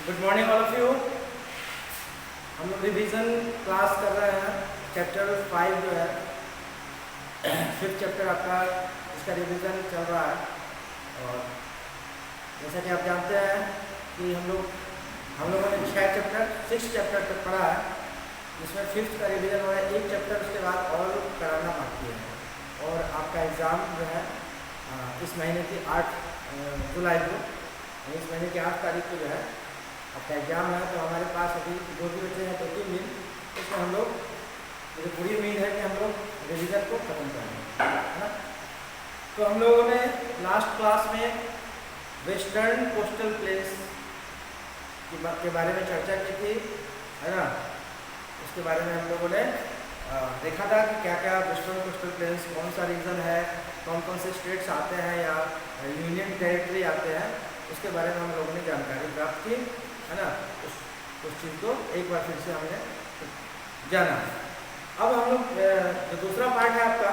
Good morning all of you. हम लोग revision class कर रहे हैं। चैप्टर 5 जो है 5th चैप्टर आपका, इसका रिवीजन चल रहा है। और जैसा कि आप जानते हैं कि हम लोगों ने 6 चैप्टर तक पढ़ा है, जिसमें 5th का रिवीजन हो रहा है। एक चैप्टर उसके बाद और कराना बाकी है। और आपका एग्ज़ाम जो है इस महीने की 8 जुलाई को, इस महीने की 8 तारीख को जो है आपका एग्ज़ाम है। तो हमारे पास अभी जो भी बच्चे हैं 2-3 दिन, इसमें हम लोग, मुझे पूरी उम्मीद है कि हम लोग रिवीजन को ख़त्म करेंगे, है ना। तो हम लोगों ने लास्ट क्लास में वेस्टर्न कोस्टल प्लेन्स के बारे में चर्चा की थी, है ना। उसके बारे में हम लोगों ने देखा था कि क्या क्या वेस्टर्न कोस्टल प्लेन्स, कौन सा रीजन है, कौन कौन से स्टेट्स आते हैं या यूनियन टेरिटरी आते हैं, उसके बारे में हम लोगों ने जानकारी प्राप्त की, है ना। उस चीज़ को एक बार फिर से हमने जाना। अब हम लोग जो दूसरा पार्ट है आपका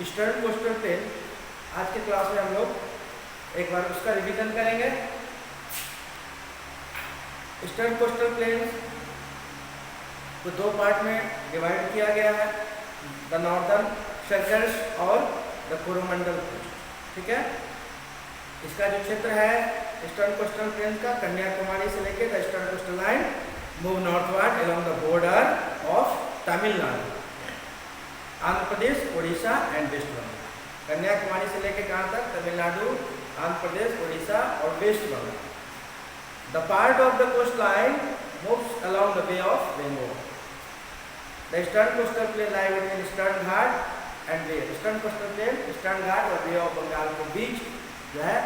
ईस्टर्न कोस्टल प्लेन, आज के क्लास में हम लोग एक बार उसका रिवीजन करेंगे। ईस्टर्न कोस्टल प्लेन को 2 पार्ट में डिवाइड किया गया है, द नॉर्दर्न सर्कल्स और द कोरोमंडल कोस्ट, ठीक है। इसका जो क्षेत्र है ईस्टर्न कोस्टल प्लेन का, कन्याकुमारी से लेकर the eastern coastal line move northward along the border of Tamil Nadu, Andhra Pradesh, Orissa and West Bengal. Kanyakumari से लेकर कहाँ तक? तमिलनाडु, आंध्र प्रदेश, उड़ीसा और West Bengal. The part of the coast line moves along the bay of Bengal. The eastern coastal plain lie between eastern Ghat and bay. Eastern coastal plain eastern Ghat और bay of Bengal के बीच जो है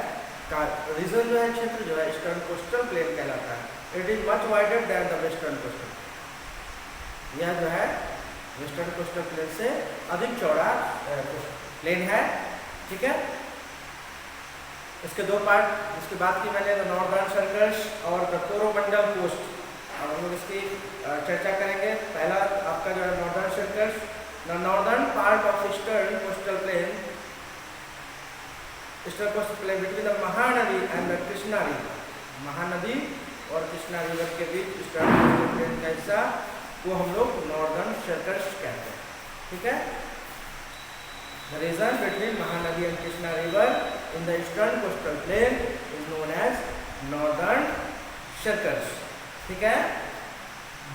का रीजन जो है, क्षेत्र जो है, ईस्टर्न कोस्टल प्लेन कहलाता है। It is much wider than the western coastal. यह जो है वेस्टर्न कोस्टल प्लेन से अधिक चौड़ा प्लेन है, ठीक है। इसके 2 पार्ट, जिसकी बात की मैंने, द नॉर्दर्न सर्कल्स और द कोरोमंडल कोस्ट। और हम लोग इसकी चर्चा करेंगे। पहला आपका जो है northern circles, the northern part of eastern coastal plain, eastern coastal plane between the Mahanadi and the Krishna river. Mahanadi और कृष्णा रिवर के बीच ईस्टर्न कोस्टल प्लेन का हिस्सा को हम लोग नॉर्दर्न सर्कल्स कहते हैं, ठीक है। The region between Mahanadi and Krishna river in the eastern coastal plain is known as northern circles, ठीक है।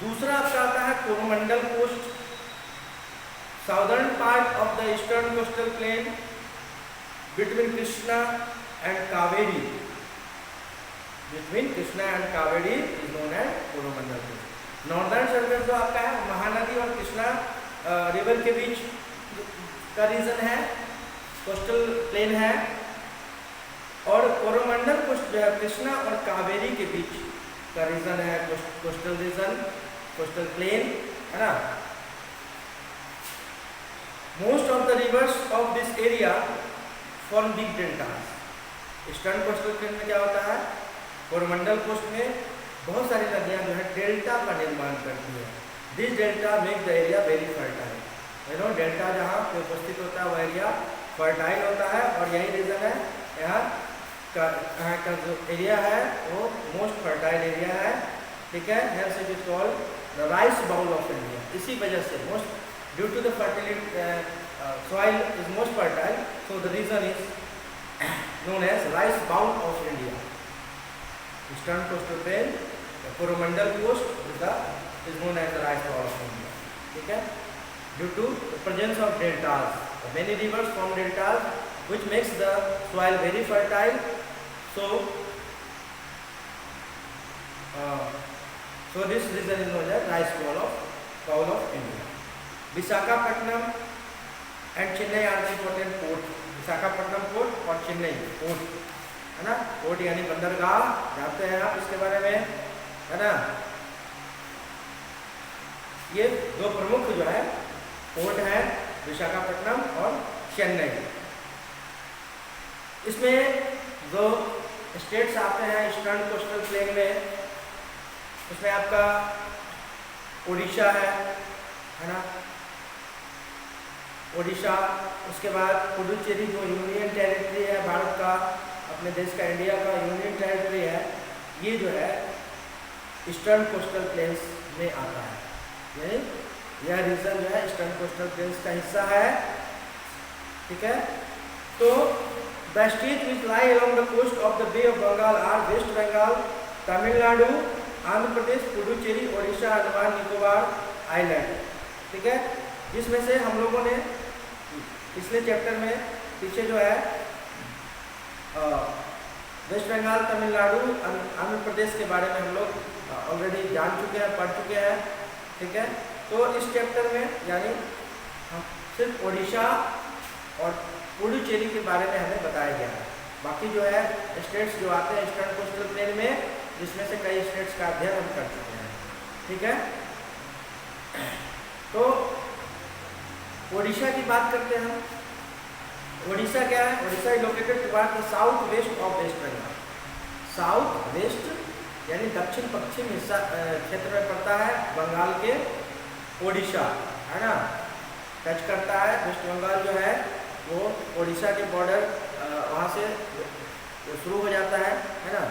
दूसरा आपका आता है Coromandel coast, southern part of the eastern coastal plain between Krishna and Kaveri. Between Krishna and Kaveri is known as Coromandel Coast. Northern circle जो आपका है महानदी और कृष्णा रिवर के बीच का रीजन है, कोस्टल प्लेन है। और कोरोमंडल कोस्ट जो है कृष्णा और कावेरी के बीच का रीजन है, कोस्टल रीजन, कोस्टल प्लेन, है ना। Most of the reverse of this area form big deltas. Eastern coastal plane में क्या होता है, कोरोमंडल कोस्ट में बहुत सारी नदियां जो है डेल्टा का निर्माण करती है। This delta make the area very fertile. You know, delta जहाँ पे उपस्थित होता है वह एरिया फर्टाइल होता है। और यही रीज़न है यहाँ का जो एरिया है वो मोस्ट फर्टाइल एरिया है, ठीक है। Hence it is called the rice bowl of India. इसी वजह से most due to the fertility soil is most fertile, so the region is known as rice bowl of India. Eastern coastal plain, the Coromandel coast is known as the rice bowl of India, ठीक है। Due to the presence of deltas, many rivers form deltas, which makes the soil very fertile. So this region is known as rice bowl of India. Visakhapatnam and Chennai are the important port. Visakhapatnam port और Chennai port, है ना। Port यानी बंदरगाह, जानते हैं आप इसके बारे में, है ना। ये 2 प्रमुख जो है पोर्ट है, विशाखापट्टनम और चेन्नई। इसमें जो स्टेट्स आते हैं ईस्टर्न कोस्टल प्लेन में, उसमें आपका उड़ीसा है ना, ओडिशा। उसके बाद पुडुचेरी जो यूनियन टेरिटरी है भारत का, अपने देश का, इंडिया का यूनियन टेरिटरी है, ये जो है ईस्टर्न कोस्टल प्लेन्स में आता है, यानी यह रीजन जो है ईस्टर्न कोस्टल प्लेन्स का हिस्सा है। ठीक है, तो the state which lie along the coast of the bay of Bengal are west Bengal, Tamil Nadu, Andhra Pradesh, Puducherry, Odisha, Andaman Nicobar island. ठीक है, जिसमें से हम लोगों ने पिछले चैप्टर में पीछे जो है वेस्ट बंगाल, तमिलनाडु, आंध्र प्रदेश के बारे में हम लोग ऑलरेडी जान चुके हैं, पढ़ चुके हैं। ठीक है, तो इस चैप्टर में यानी हम सिर्फ ओडिशा और पुडुचेरी के बारे में हमें बताया गया है। बाकी जो है स्टेट्स जो आते हैं ईस्टर्न कोस्टल प्लेन में, जिसमें से कई स्टेट्स का अध्ययन हम कर चुके हैं। ठीक है, तो ओडिशा की बात करते हैं हम। ओडिशा क्या है? Odisha is located toward the south west of west Bengal. South west यानी दक्षिण पश्चिम हिस्सा क्षेत्र में पड़ता है बंगाल के ओडिशा, है ना, टच करता है। वेस्ट बंगाल जो है वो ओडिशा के बॉर्डर वहाँ से शुरू हो जाता है ना,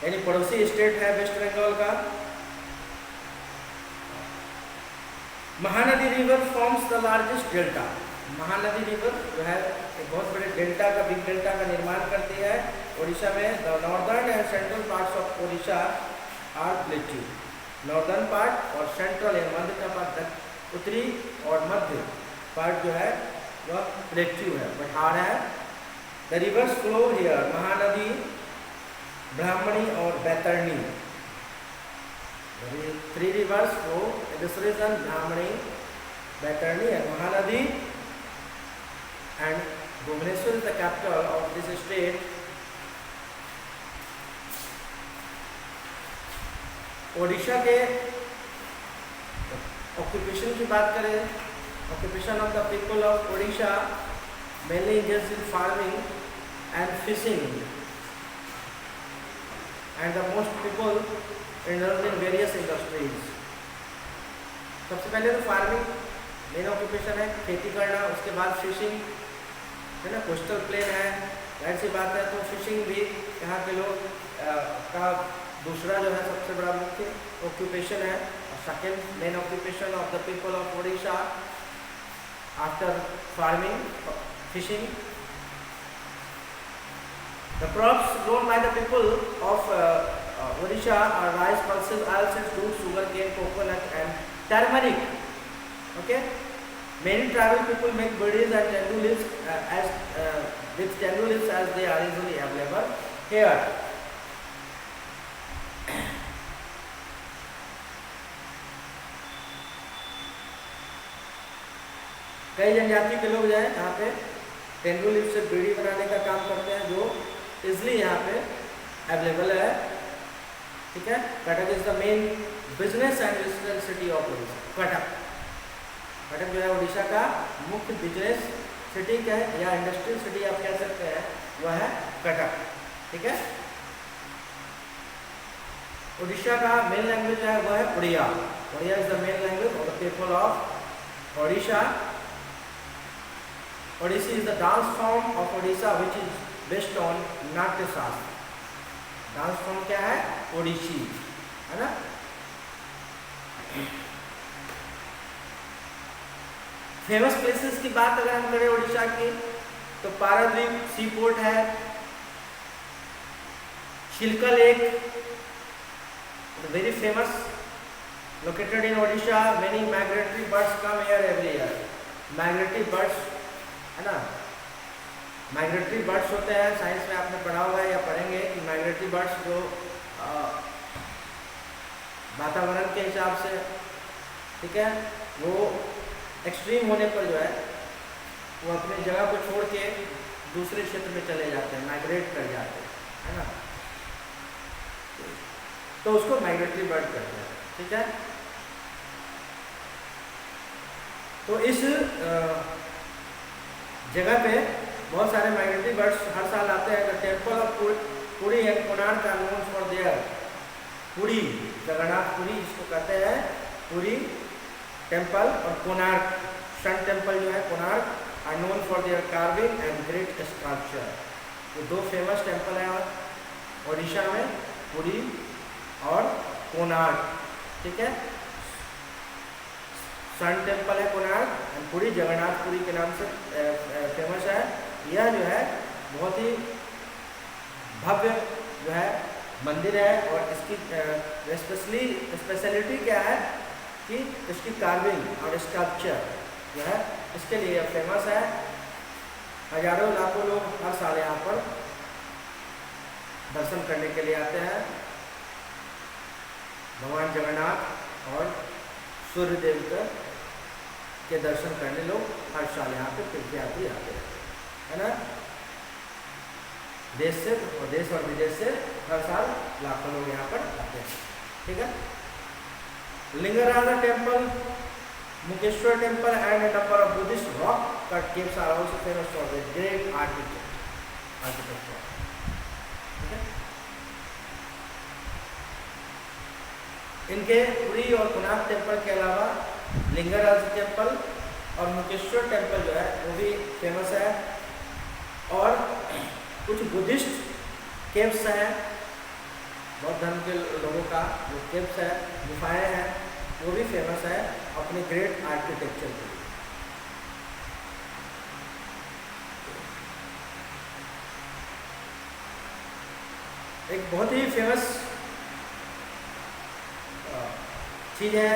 यानी पड़ोसी स्टेट है वेस्ट बंगाल का। Mahanadi river forms the largest delta. Mahanadi river जो है एक बहुत बड़े डेल्टा का, बिग डेल्टा का निर्माण करती है ओडिशा में। The northern and central parts of Odisha are plateau. Northern part और सेंट्रल या मध्य का पार्ट, उत्तरी और मध्य पार्ट जो है वह प्लेट्यू है, पठार है। The rivers flow here, Mahanadi, Brahmani और Baitarani. Three rivers flow in this region: Brahmani, Baitarani and Mahanadi. And Bhubaneswar is the capital of this state. Odisha के ऑक्यूपेशन की बात करें, occupation of the people of Odisha mainly engaged in farming and fishing, and the most people involved in various industries. सबसे पहले तो farming main occupation है, खेती करना, उसके बाद फिशिंग है ना, कोस्टल प्लेन है, जाहिर सी बात है, तो फिशिंग भी यहाँ के लोग का दूसरा जो है सबसे बड़ा मुख्य ऑक्यूपेशन है। Second main occupation of the people of Odisha after farming, fishing. The crops grown by the people of Odisha are rice, pulses, oilseeds, fruits, sugar cane, coconut and turmeric. Okay, many tribal people make berries and tendu leaves with tendu leaves as they are easily available here. कई जनजाति के लोग जो है यहाँ पे tendu leaf से बीड़ी बनाने का काम करते हैं, जो इजली यहाँ पे अवेलेबल है। ठीक है, Cuttack is the main business and industrial city of Odisha. Cuttack जो है ओडिशा का मुख्य बिजनेस सिटी क्या है या इंडस्ट्रियल सिटी आप कह सकते हैं, वह है कटक। ठीक है, ओडिशा का मेन लैंग्वेज जो है वह है Oriya. Oriya is the main language of the people of Odisha. Odissi is the dance form of Odisha which is based on नाट्य शास्त्र। डांस फॉर्म क्या है? ओडिसी, है ना। फेमस प्लेसेस की बात अगर हम करें ओडिशा की, तो पारादीप सी पोर्ट है, Chilka lake very famous located in Odisha. Many migratory birds come here every year. Migratory birds है ना, माइग्रेटरी बर्ड्स होते हैं, साइंस में आपने पढ़ा हुआ है या पढ़ेंगे कि माइग्रेटरी बर्ड्स जो वातावरण के हिसाब से, ठीक है, वो एक्सट्रीम होने पर जो है वो अपनी जगह को छोड़ के दूसरे क्षेत्र में चले जाते हैं, माइग्रेट कर जाते हैं, है ना, तो उसको माइग्रेटरी बर्ड कहते हैं। ठीक है, तो इस जगह पे बहुत सारे माइग्रेटरी बर्ड्स हर साल आते हैं। The temple of Puri and Konark are known for their. Puri, Jagannath Puri जिसको कहते हैं, पुरी टेम्पल और कोणार्क सन टेम्पल जो है Konark are known for their carving and great sculpture. ये दो फेमस टेम्पल हैं उड़ीसा में पुरी और कोणार्क, ठीक है। सन टेम्पल है कोणार्क, पुरी जगन्नाथपुरी के नाम से फेमस है। यह जो है बहुत ही भव्य जो है मंदिर है, और इसकी स्पेशलिटी क्या है कि इसकी कार्विंग और स्कल्पचर जो है इसके लिए फेमस है। हजारों लाखों लोग हर साल यहाँ पर दर्शन करने के लिए आते हैं। भगवान जगन्नाथ और सूर्य देवता के दर्शन करने लोग हर साल यहाँ पे तीर्थयात्री आते हैं, है ना। देश और विदेश से हर साल लाखों लोग यहाँ पर आते हैं, ठीक है। Lingaraja temple, Mukeshwar temple and a number of Buddhist rock cut caves are also famous for their great architecture, ठीक है। इनके पुरी और कोणार्क टेम्पल के अलावा लिंगराज टेम्पल और मुकेश्वर टेम्पल जो है वो भी फेमस है, और कुछ बुद्धिस्ट केव्स हैं, बौद्ध धर्म के लोगों का जो केव्स है, गुफाएं हैं, वो भी फेमस है अपने ग्रेट आर्किटेक्चर के लिए। एक बहुत ही फेमस चीज़ है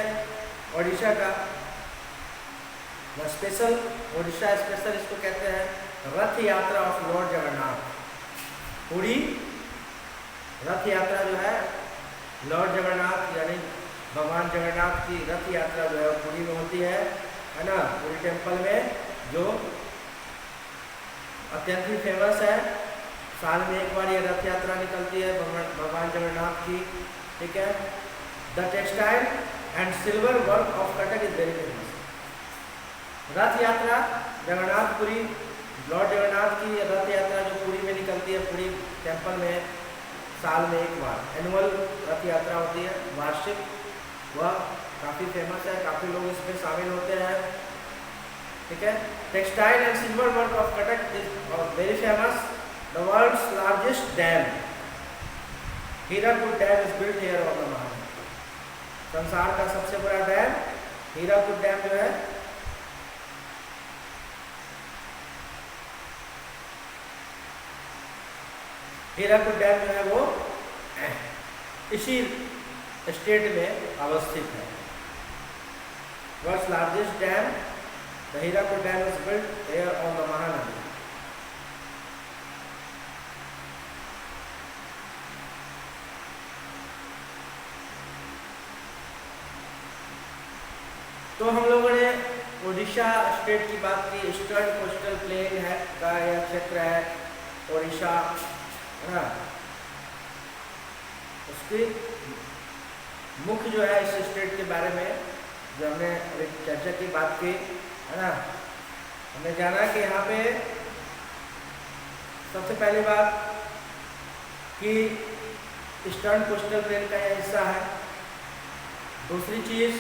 ओडिशा का स्पेशल, ओडिशा स्पेशल इसको कहते हैं रथ यात्रा ऑफ लॉर्ड जगन्नाथ। पुरी रथ यात्रा जो है लॉर्ड जगन्नाथ यानी भगवान जगन्नाथ की रथ यात्रा जो है पुरी में होती है ना, पुरी टेम्पल में, जो अत्यंत ही फेमस है। साल में एक बार ये रथ यात्रा निकलती है भगवान जगन्नाथ की, ठीक है। The textile and silver work of Cuttack is very famous. रथ यात्रा जगन्नाथपुरी, लॉर्ड जगन्नाथ की रथ यात्रा जो पुरी में निकलती है, पुरी टेम्पल में साल में एक बार एनुअल रथ यात्रा होती है, वार्षिक, वह काफ़ी फेमस है, काफ़ी लोग इसमें शामिल होते हैं, ठीक है। Textile and silver work of Cuttack is very famous. The world's largest dam Hirakud dam is built here on the Mahanadi. संसार का सबसे बड़ा डैम हीराकुड डैम जो है हीराकुड डैम जो है वो इसी स्टेट में अवस्थित है। World's largest dam the Hirakud dam is built here on the Mahanadi. तो हम लोगों ने उड़ीसा स्टेट की बात की। ईस्टर्न कोस्टल प्लेन है का यह क्षेत्र है उड़ीसा, है ना। उसकी मुख्य जो है इस स्टेट के बारे में जो हमने अभी चर्चा की बात की, है ना। हमने जाना कि यहाँ पे सबसे पहली बात कि ईस्टर्न कोस्टल प्लेन का यह हिस्सा है। दूसरी चीज़,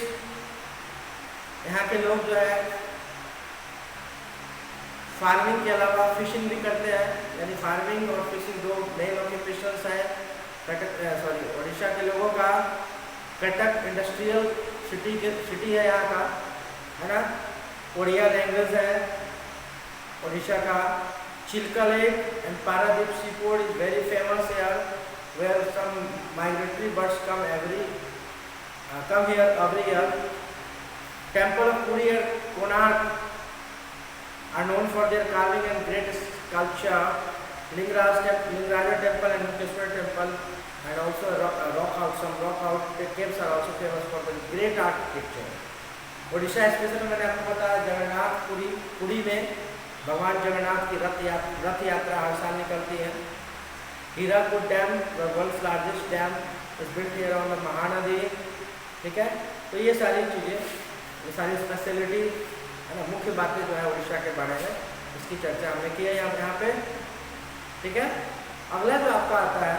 यहाँ के लोग जो है फार्मिंग के अलावा फिशिंग भी करते हैं, यानी फार्मिंग और फिशिंग दो मेन ऑक्यूपेशंस है उड़ीसा के लोगों का। कटक इंडस्ट्रियल सिटी है यहाँ का, है ना। ओडिया लैंग्वेज है उड़ीसा का। Chilka lake and Paradip sea port is very famous here, where some migratory birds come here every year. Temple of Puri and Konark are known for their carving and great sculpture. Lingaraja Temple and Mukeeshwar Temple and also some rock out caves are also famous for the great architecture. Odisha special में मैंने आपको बताया जगन्नाथ पुरी में भगवान जगन्नाथ की रथ यात्रा हर साल निकलती है। Hirakud dam the world's largest dam is built here on the Mahanadi, ठीक है। तो ये सारी चीज़ें, ये सारी स्पेशलिटी, है ना, मुख्य बातें जो है उड़ीसा के बारे में इसकी चर्चा हमने की है यहाँ पे, ठीक है। अगला जो आपका आता है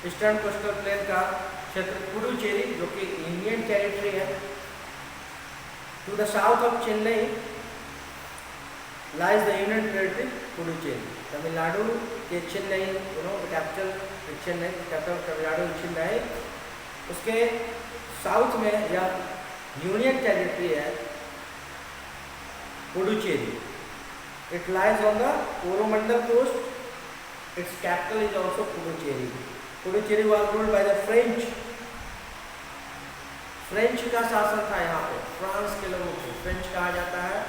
ईस्टर्न कोस्टल प्लेन का क्षेत्र पुडुचेरी, जो कि इंडियन टेरिटरी है। To the south of Chennai lies the union territory Puducherry. Tamil Nadu के चेन्नई, कैपिटल चेन्नई, कैपिटल तमिलनाडु चेन्नई, उसके साउथ में यह यूनियन टेरिटरी है Puducherry. It lies on the Coromandel coast. Its capital is also Puducherry. Puducherry was ruled by the French. French का शासन था यहाँ पे, फ्रांस के लोगों को फ्रेंच कहा जाता है।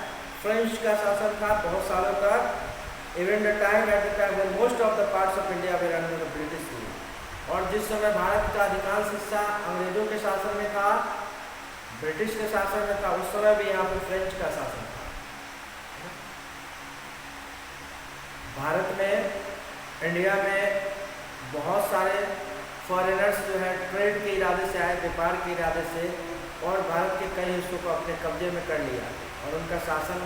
फ्रेंच का शासन था बहुत सालों तक। Even the time at the time when most of the parts of India were under the British rule. और जिस समय भारत का अधिकांश हिस्सा अंग्रेजों के शासन में था, ब्रिटिश के शासन में था, उस समय भी यहाँ पे फ्रेंच का शासन था। भारत में, इंडिया में बहुत सारे फॉरेनर्स जो है ट्रेड के इरादे से आए, व्यापार के इरादे से, और भारत के कई हिस्सों को अपने कब्जे में कर लिया और उनका शासन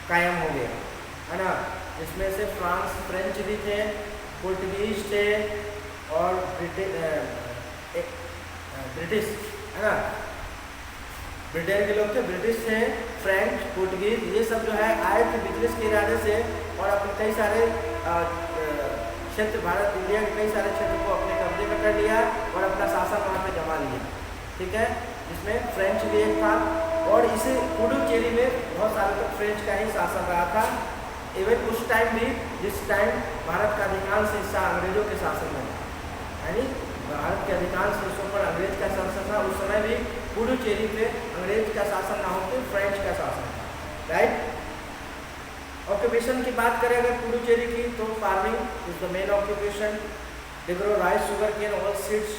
कायम हो गया, है ना। इसमें से फ्रेंच भी थे, पुर्तगीज थे और ब्रिटिश, है ना। ब्रिटेन के लोग थे, ब्रिटिश थे, फ्रेंच, पुर्तगीज, ये सब जो है आए थे बिजनेस के इरादे से और अपने कई सारे क्षेत्र, भारत इंडिया के कई सारे क्षेत्र को अपने कब्जे में कर लिया और अपना शासन वहाँ पे जमा लिया, ठीक है। जिसमें फ्रेंच भी एक था और इस पुडुचेरी में बहुत सालों तक फ्रेंच का ही शासन रहा था। इवन उस टाइम भी जिस टाइम भारत का अधिकांश हिस्सा अंग्रेजों के शासन में था, यानी भारत के अधिकांश हिस्सों पर अंग्रेज का शासन था, उस समय भी पुडुचेरी पे अंग्रेज का शासन ना होकर फ्रेंच का शासन था, राइट। ऑक्यूपेशन की बात करें अगर पुडुचेरी की, तो farming is the main occupation. They grow rice, sugar cane, oil seeds,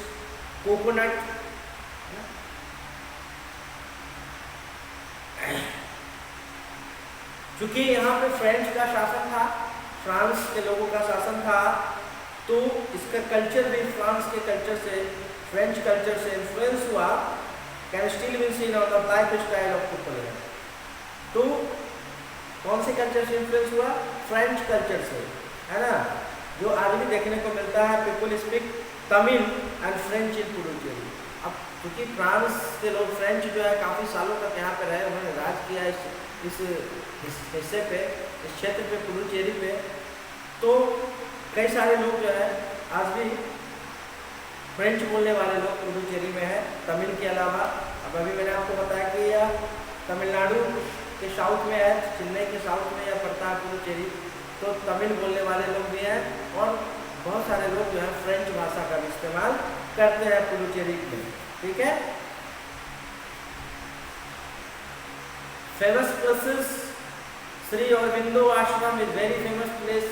coconut. चूंकि यहाँ पे फ्रेंच का शासन था, फ्रांस के लोगों का शासन था, तो इसका कल्चर भी फ्रांस के कल्चर से, फ्रेंच कल्चर से इन्फ्लुएंस हुआ। Can still be seen on the life style of people. तो कौन से कल्चर से इन्फ्लुएंस हुआ? फ्रेंच कल्चर से, है ना। जो आज भी देखने को मिलता है, people speak Tamil and French in Puducherry. अब क्योंकि फ्रांस के लोग, फ्रेंच जो है काफ़ी सालों तक यहाँ पे रहे, उन्होंने राज किया इस हिस्से पे, इस क्षेत्र पे, पुडुचेरी पे, तो कई सारे लोग जो है आज भी फ्रेंच बोलने वाले लोग पुडुचेरी में है, तमिल के अलावा। अब अभी मैंने आपको बताया कि यह तमिलनाडु के साउथ में है, चेन्नई के साउथ में यह पड़ता है पुडुचेरी, तो तमिल बोलने वाले लोग भी हैं और बहुत सारे लोग जो है फ्रेंच भाषा का भी इस्तेमाल करते हैं पुडुचेरी में, ठीक है। फेमस प्लेसेस, श्री अरबिंदो आश्रम is very famous place.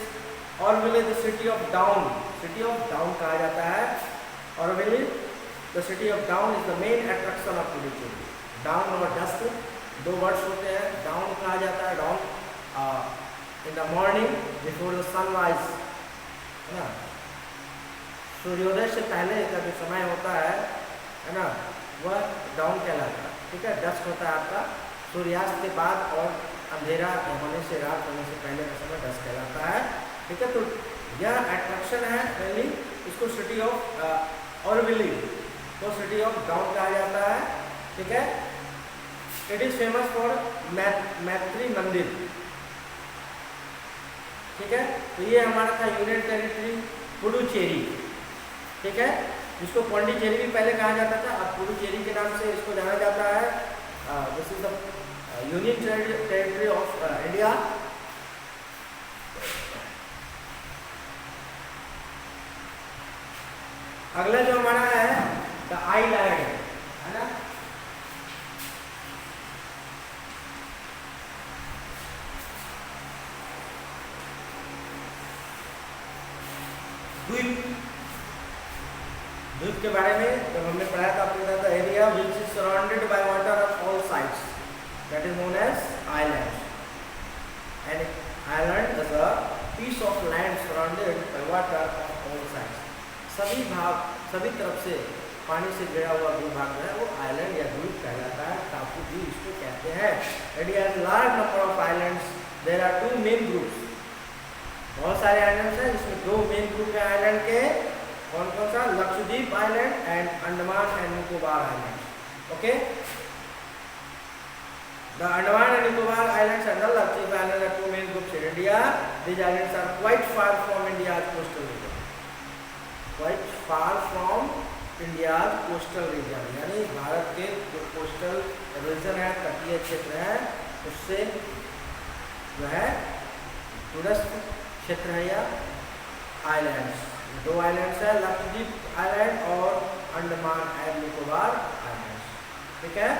Auroville the city of down, city of down कहा जाता है। Auroville the city of down is the main attraction of Puducherry. Down और डस्ट दो वर्ड्स होते हैं। डाउन कहा जाता है, down in the morning before the sunrise, है ना, सूर्योदय से पहले का जो समय होता है ना, वह डाउन कहलाता है, ठीक है। डस्ट होता है आपका सूर्यास्त के बाद और अंधेरा होने से, रात होने से पहले का समय डस्ट कहलाता है, ठीक है। तो यह अट्रैक्शन है मेनली, इसको सिटी ऑफ ऑरोविले को सिटी ऑफ डाउन कहा जाता है, ठीक है। इट इज फेमस फॉर मैत्री मंदिर, ठीक है। तो ये हमारा था यूनियन टेरिटरी पुडुचेरी, ठीक है, जिसको पौंडीचेरी भी पहले कहा जाता था, अब पुडुचेरी के नाम से इसको जाना जाता है। This is the union territory of India. अगला जो हमारा है द आइलैंड, है ना। द्वीप, द्वीप के बारे में जब हमने पढ़ा था, आपको बताया था area which is surrounded by water on all sides, that is known as island. And island is a piece of land surrounded by water on all sides. सभी भाग, सभी तरफ से पानी से घिरा हुआ भूभाग जो है वो आइलैंड या द्वीप कहलाता है, टापू भी इसको कहते हैं। India has large number of islands, there are two main groups. बहुत सारे आइलैंड्स हैं जिसमें दो मेन ग्रुप है आइलैंड के। कौन कौन सा? Lakshadweep island and Andaman and Nicobar island, okay. The Andaman and Nicobar islands and the Lakshadweep island are two main groups India. These islands are quite far from India's coastal region. Quite far from India's coastal region. यानी भारत के जो coastal region है, तटीय क्षेत्र है, उससे जो है दूरस्थ क्षेत्र है या आइलैंड्स। दो आइलैंड्स है, लक्षद्वीप आइलैंड और अंडमान एंड निकोबार आइलैंड्स। ठीक है।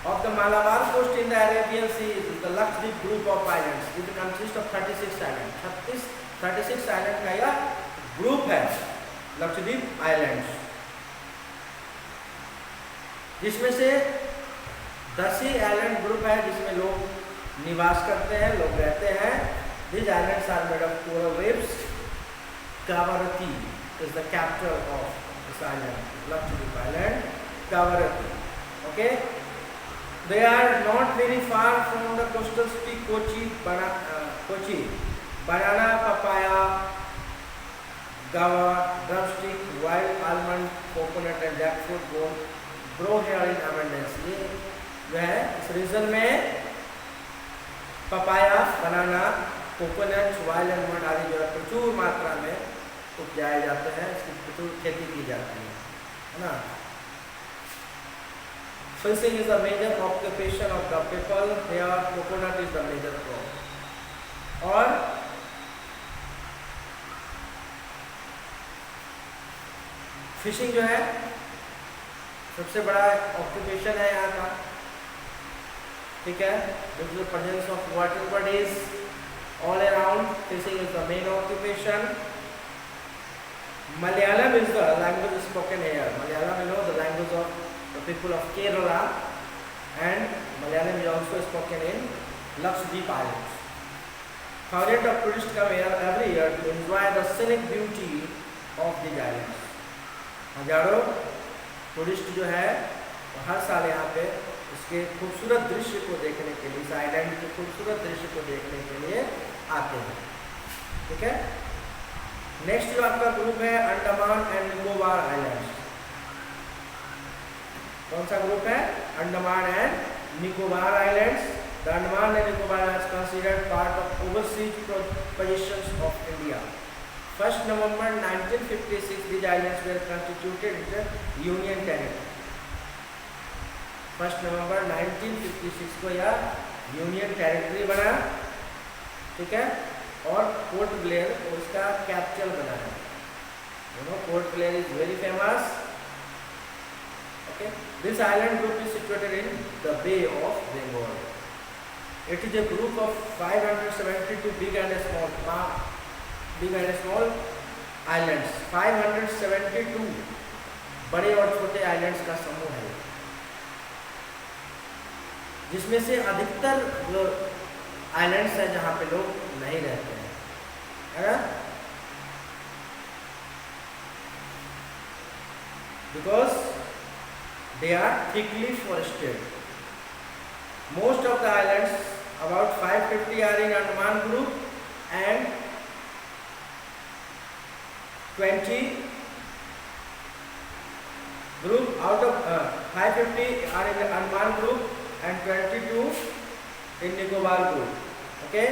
Of the Malabar coast in the Arabian Sea, the Lakshadweep group of islands, it consists of 36 islands. 36 island का यह ग्रुप है लक्षद्वीप आइलैंड्स, जिसमें से 10 ही आइलैंड ग्रुप है जिसमें लोग निवास करते हैं, लोग रहते हैं। These islands are made of coral reefs. Kavaratti is the capital of this island, Lakshadweep Island, Kavaratti. Okay. They are not very far from the coastal city Kochi, banana, papaya, guava, drumstick, wild almond, coconut and jackfruit grow here in abundance. ये जो है इस reason में papaya, बनाना, coconut, wild almond आदि जो है प्रचुर मात्रा में उपजाए जाते हैं, इसकी प्रचुर खेती की जाती है ना। Fishing is the major occupation of the people here. Coconut is the major crop. और फिशिंग जो है सबसे बड़ा ऑक्यूपेशन है यहाँ का। ठीक है। Due to the presence of water bodies all around, fishing is the main occupation. Malayalam is the language spoken here. Malayalam, you know, the language of the people of Kerala, and Malayalam is also spoken in Lakshadweep Islands. Thousands of tourists come here every year to enjoy the scenic beauty of the islands. हजारों tourist जो है हर साल यहाँ पे इसके खूबसूरत दृश्य को देखने के लिए, इस आइलैंड के खूबसूरत दृश्य को देखने के लिए आते हैं। ठीक है। नेक्स्ट जो आपका ग्रुप है अंडमान एंड निकोबार आइलैंड्स। कौन सा ग्रुप है? Andaman and Nicobar islands. The Andaman and Nicobar islands considered part of overseas positions of India. 1 November 1956 these islands were constituted into union territory. 1 November 1956 को यह यूनियन टेरिटरी बना। ठीक है। और पोर्ट ब्लेयर उसका कैपिटल बना है। You know port Blair is very famous. Okay. This island group is situated in the Bay of Bengal. It is a group of 572 big and small islands. 572 बड़े और छोटे आइलैंड्स का समूह है, जिसमें से अधिकतर जो आइलैंड्स हैं जहाँ पे लोग नहीं रहते हैं, है ना। Because they are thickly forested. Most of the islands, about 550, are in Andaman group, and 20 group out of 550 are in the Andaman group and 22 in Nicobar group. Okay,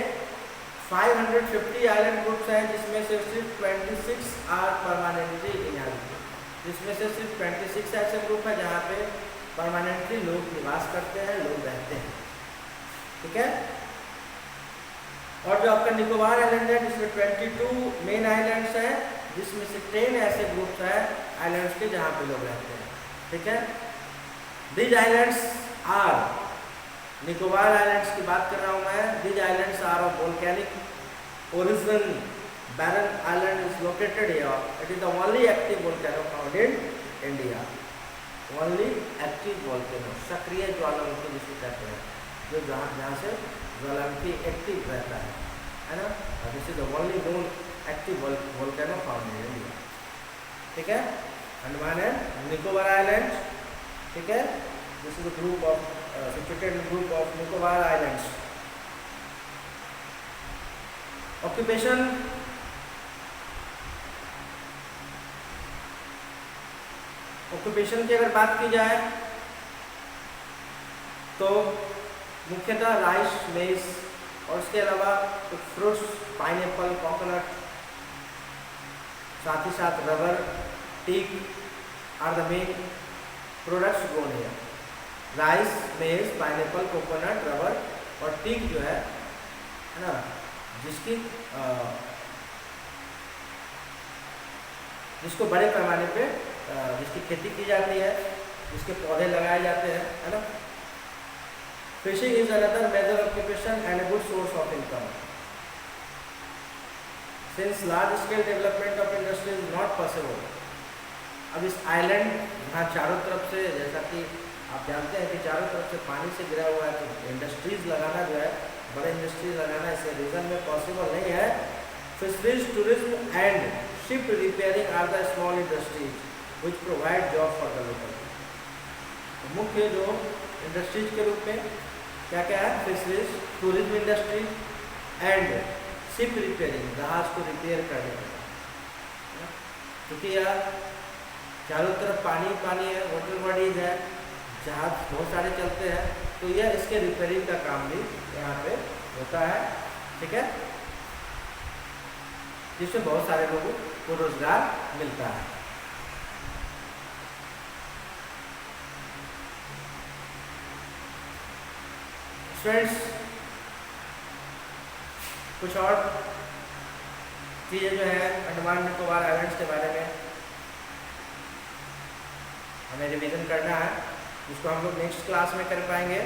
550 island groups हैं, जिसमें से सिर्फ 26 are permanently inhabited. जिसमें से सिर्फ 26 ऐसे group है जहाँ पे परमानेंटली लोग निवास करते हैं, लोग रहते हैं। ठीक है। और जो आपका निकोबार आइलैंड है जिसमें 22 मेन आइलैंड्स हैं, जिसमें से 10 ऐसे ग्रुप्स हैं आइलैंड्स के जहाँ पे लोग रहते हैं। ठीक है। These islands are, Nicobar islands की बात कर रहा हूँ मैं। These islands are of volcanic origin. Barren Island is located here. It is the only active volcano found in India. Only active volcano, सक्रिय ज्वालामुखी जिसे कहते हैं, जो जहाँ से ज्वालामुखी एक्टिव रहता है ना। This is the only known active volcano found in India. ठीक है। Andaman and Nicobar island. ठीक है। This is the group of situated group of Nicobar Islands. Occupation occupation की अगर बात की जाए तो मुख्यतः राइस, मेज और उसके अलावा कुछ फ्रूट्स, पाइनएप्पल, कोकोनट, साथ ही साथ rubber, teak are the main products grown here. Rice, maize, pineapple, coconut, rubber और टीक जो है ना, जिसको बड़े पैमाने पे जिसकी खेती की जाती है, जिसके पौधे लगाए जाते हैं, है ना। Fishing is another major occupation and a good source of income. Since large scale development of industry is not possible. अब इस आइलैंड यहाँ चारों तरफ से, जैसा कि आप जानते हैं कि चारों तरफ से पानी से घिरा हुआ है, तो इंडस्ट्रीज लगाना जो है, बड़े इंडस्ट्रीज लगाना इस रीजन में पॉसिबल नहीं है। Fisheries, tourism and ship repairing are the small industries which provide job for the local. मुख्य जो इंडस्ट्रीज के रूप में क्या क्या है? Fisheries, tourism industry and ship repairing, जहाज को रिपेयर करने का। क्योंकि यार चारों तरफ पानी पानी है, वाटर बॉडीज है, जहाज बहुत सारे चलते हैं, तो यह इसके रिपेयरिंग का काम भी यहाँ पे होता है, ठीक है, जिससे बहुत सारे लोगों को रोजगार मिलता है। फ्रेंड्स, कुछ और चीज़ें जो है अंडमान निकोबार आइलैंड्स के बारे में हमें रिवीजन करना है, जिसको हम लोग नेक्स्ट क्लास में कर पाएंगे।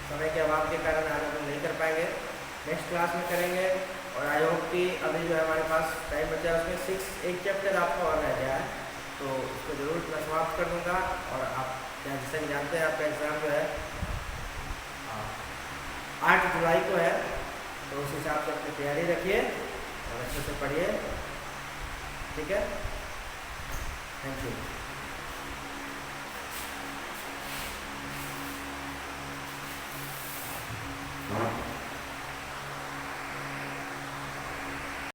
समय के अभाव के कारण आज हम नहीं कर पाएंगे, नेक्स्ट क्लास में करेंगे। और आई होप कि अभी जो है हमारे पास टाइम बचा है, उसमें एक चैप्टर आपका और रह गया है, तो उसको ज़रूर मैं समाप्त कर दूँगा। और आप जैसे कि जानते हैं आपका एग्ज़ाम जो है 8 जुलाई को है, तो उस हिसाब से अपनी तैयारी रखिए और अच्छे से पढ़िए, ठीक है। Thank you.